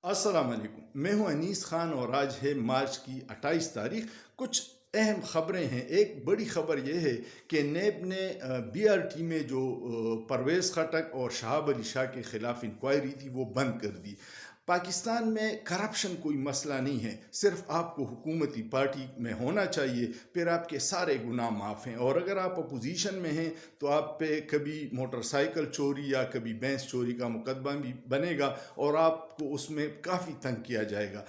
अस्सलाम वालेकुम, मैं हूं अनीस खान और आज है मार्च की 28 तारीख। कुछ अहम खबरें हैं। एक बड़ी खबर यह है कि नेब ने बीआरटी में जो परवेज़ खटक और शहाब अली शाह के ख़िलाफ़ इंक्वायरी थी वो बंद कर दी। पाकिस्तान में करप्शन कोई मसला नहीं है, सिर्फ आपको हुकूमती पार्टी में होना चाहिए, फिर आपके सारे गुनाह माफ़ हैं। और अगर आप अपोजिशन में हैं तो आप पे कभी मोटरसाइकिल चोरी या कभी भैंस चोरी का मुकदमा भी बनेगा और आपको उसमें काफ़ी तंग किया जाएगा।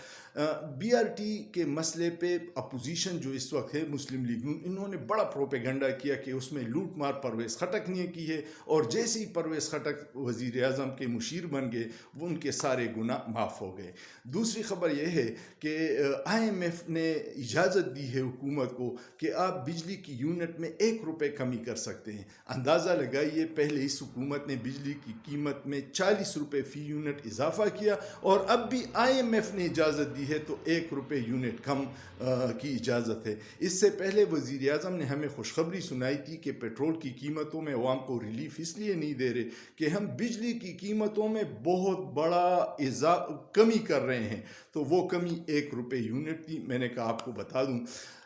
बीआरटी के मसले पे अपोजिशन जो इस वक्त है मुस्लिम लीग नून, इन्होंने बड़ा प्रोपेगेंडा किया कि उसमें लूट मार परवेज़ खटक ने की है और जैसे ही परवेज़ खटक वज़ीर आज़म के मुशीर बन गए वो उनके सारे गुनाह माफ़ हो गए। दूसरी खबर यह है कि IMF ने इजाज़त दी है हुकूमत को कि आप बिजली की यूनिट में ₹1 कमी कर सकते हैं। अंदाज़ा लगाइए, पहले इस हुकूमत ने बिजली की कीमत में ₹40 फ़ी यूनिट इजाफ़ा किया और अब भी IMF ने इजाज़त दी है तो ₹1 यूनिट कम की इजाज़त है। इससे पहले वज़ीर आज़म ने हमें खुशखबरी सुनाई थी कि पेट्रोल की कीमतों में अवाम को रिलीफ इसलिए नहीं दे रहे कि हम बिजली की कीमतों में बहुत बड़ा कमी कर रहे हैं, तो वो कमी ₹1 यूनिट थी। मैंने कहा आपको बता दूं।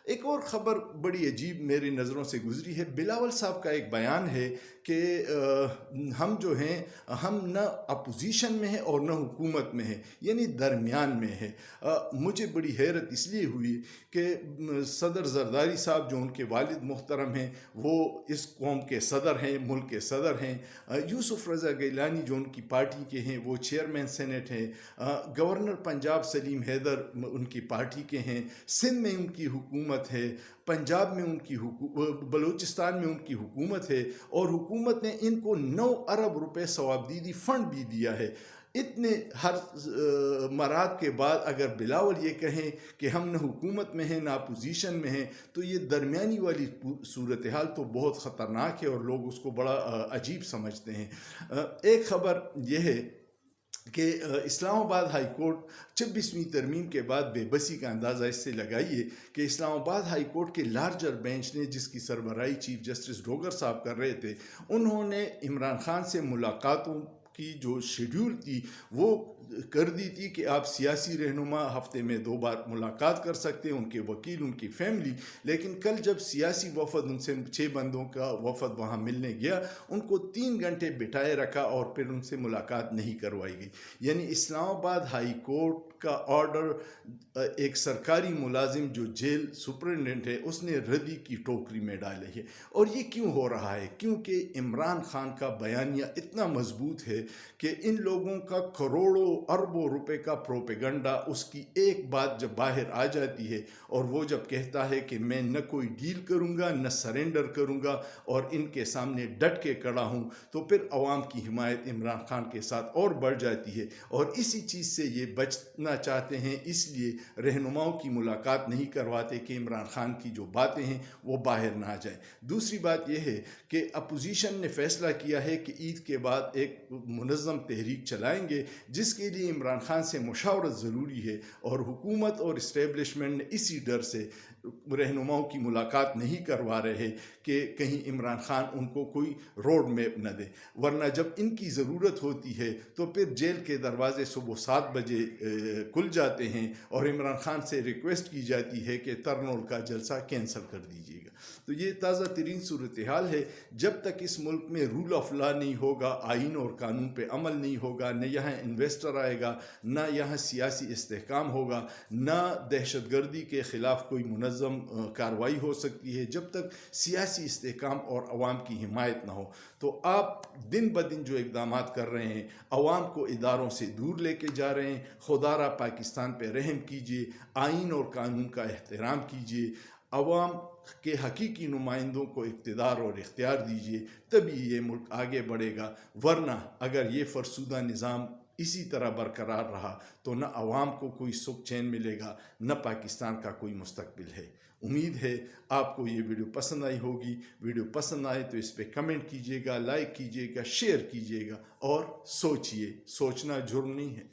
एक और ख़बर बड़ी अजीब मेरी नज़रों से गुजरी है। बिलावल साहब का एक बयान है कि हम जो हैं हम न अपोजिशन में हैं और न हुकूमत में हैं, यानी दरमियान में है। मुझे बड़ी हैरत इसलिए हुई कि सदर जरदारी साहब जो उनके वालिद मोहतरम हैं वो इस कौम के सदर हैं, मुल्क के सदर हैं। यूसुफ रज़ा गैलानी जो उनकी पार्टी के हैं वो चेयरमैन सेनेट हैं। गवर्नर पंजाब सलीम हैदर उनकी पार्टी के हैं। सिंध में उनकी हुकूमत है, पंजाब में उनकी बलूचिस्तान में उनकी हुकूमत है और हुकूमत ने इनको 9 अरब रुपए सवाबदीदी फ़ंड भी दिया है। इतने हर मराद के बाद अगर बिलावल ये कहें कि हम न हुकूमत में हैं ना अपोजिशन में हैं, तो ये दरमियानी वाली सूरत हाल तो बहुत ख़तरनाक है और लोग उसको बड़ा अजीब समझते हैं। एक ख़बर यह है कि इस्लामाबाद हाई कोर्ट 26वीं तरमीम के बाद बेबसी का अंदाज़ा इससे लगाइए कि इस्लामाबाद हाई कोर्ट के लार्जर बेंच ने, जिसकी सरबराही चीफ जस्टिस डोगर साहब कर रहे थे, उन्होंने इमरान खान से मुलाकातों की जो शेड्यूल थी वो कर दी थी कि आप सियासी रहनुमा हफ्ते में 2 बार मुलाकात कर सकते हैं, उनके वकील, उनकी फैमिली। लेकिन कल जब सियासी वफद, उनसे 6 बंदों का वफद वहाँ मिलने गया, उनको 3 घंटे बिठाए रखा और फिर उनसे मुलाकात नहीं करवाई गई। यानी इस्लामाबाद हाई कोर्ट का ऑर्डर एक सरकारी मुलाजिम जो जेल सुपरिटेंडेंट है उसने रद्दी की टोकरी में डाले है। और ये क्यों हो रहा है? क्योंकि इमरान खान का बयानिया इतना मजबूत है कि इन लोगों का करोड़ों अरबों रुपए का प्रोपेगेंडा, उसकी एक बात जब बाहर आ जाती है और वो जब कहता है कि मैं न कोई डील करूँगा न सरेंडर करूँगा और इनके सामने डट के खड़ा हूँ, तो फिर अवाम की हिमायत इमरान खान के साथ और बढ़ जाती है। और इसी चीज़ से ये बचना चाहते हैं, इसलिए रहनुमाओं की मुलाकात नहीं करवाते कि इमरान खान की जो बातें हैं वो बाहर ना आ जाए। दूसरी बात यह है कि अपोजिशन ने फैसला किया है कि ईद के बाद एक मुनज़्ज़म तहरीक चलाएंगे, जिसके लिए इमरान खान से मुशावरत ज़रूरी है और हुकूमत और इस्टेब्लिशमेंट ने इसी डर से रहनुमाओं की मुलाकात नहीं करवा रहे कि कहीं इमरान खान उनको कोई रोड मैप न दे। वरना जब इनकी ज़रूरत होती है तो फिर जेल के दरवाजे सुबह 7 बजे खुल जाते हैं और इमरान खान से रिक्वेस्ट की जाती है कि तरनोल का जलसा कैंसिल कर दीजिएगा। तो ये ताज़ा तरीन सूरत हाल है। जब तक इस मुल्क में रूल ऑफ लॉ नहीं होगा, आइन और कानून पे अमल नहीं होगा, न यहाँ इन्वेस्टर आएगा, न यहाँ सियासी इस्तेहकाम होगा, न दहशतगर्दी के ख़िलाफ़ कोई मुनज़्ज़म कार्रवाई हो सकती है, जब तक सियासी इस्तेहकाम और अवाम की हिमायत ना हो। तो आप दिन ब दिन जो इक़दाम कर रहे हैं, अवाम को इदारों से दूर लेके जा रहे हैं। खुदारा पाकिस्तान पे रहम कीजिए, आइन और कानून का एहतराम कीजिए, अवाम के हकीकी नुमाइंदों को इक़्तिदार और इख्तियार दीजिए, तभी ये मुल्क आगे बढ़ेगा। वरना अगर ये फरसुदा निज़ाम इसी तरह बरकरार रहा तो न अवाम को कोई सुख चैन मिलेगा, न पाकिस्तान का कोई मुस्तकबिल है। उम्मीद है आपको ये वीडियो पसंद आई होगी। वीडियो पसंद आए तो इस पर कमेंट कीजिएगा, लाइक कीजिएगा, शेयर कीजिएगा और सोचिए। सोचना जुर्म नहीं है।